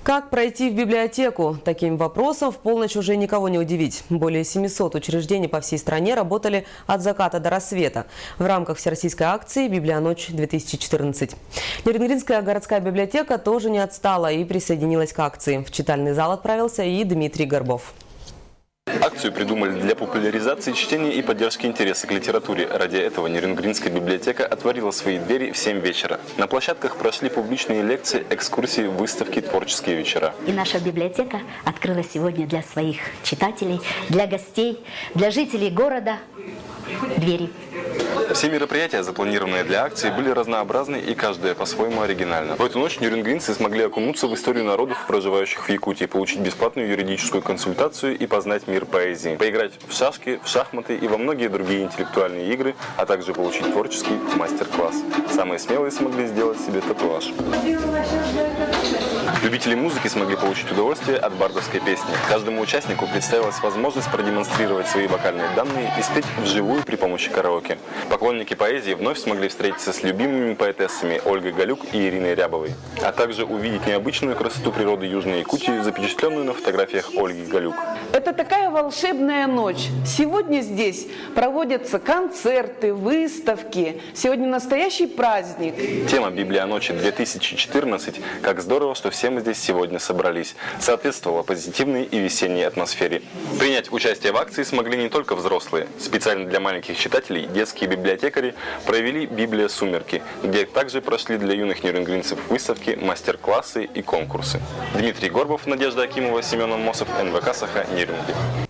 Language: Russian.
Как пройти в библиотеку? Таким вопросом в полночь уже никого не удивить. Более 700 учреждений по всей стране работали от заката до рассвета в рамках всероссийской акции «Библианочь-2014». Нерюнгринская городская библиотека тоже не отстала и присоединилась к акции. В читальный зал отправился и Дмитрий Горбов. Акцию придумали для популяризации чтения и поддержки интереса к литературе. Ради этого Нерюнгринская библиотека отворила свои двери в 7 вечера. На площадках прошли публичные лекции, экскурсии, выставки, творческие вечера. И наша библиотека открыла сегодня для своих читателей, для гостей, для жителей города двери. Все мероприятия, запланированные для акции, были разнообразны и каждое по-своему оригинально. В эту ночь нерюнгринцы смогли окунуться в историю народов, проживающих в Якутии, получить бесплатную юридическую консультацию и познать мир поэзии, поиграть в шашки, в шахматы и во многие другие интеллектуальные игры, а также получить творческий мастер-класс. Самые смелые смогли сделать себе татуаж. Любители музыки смогли получить удовольствие от бардовской песни. Каждому участнику представилась возможность продемонстрировать свои вокальные данные и спеть вживую при помощи караоке. Поклонники поэзии вновь смогли встретиться с любимыми поэтессами Ольгой Галюк и Ириной Рябовой, а также увидеть необычную красоту природы Южной Якутии, запечатленную на фотографиях Ольги Галюк. Это такая волшебная ночь. Сегодня здесь проводятся концерты, выставки. Сегодня настоящий праздник. Тема «Библианочи-2014» «Как здорово, что все мы здесь сегодня собрались» соответствовала позитивной и весенней атмосфере. Принять участие в акции смогли не только взрослые. Специально для маленьких читателей детские библиотекари провели «Библия. Сумерки», где также прошли для юных нерюнгринцев выставки, мастер-классы и конкурсы. Дмитрий Горбов, Надежда Акимова, Семен Амосов, НВК «Саха», Нерюнгри.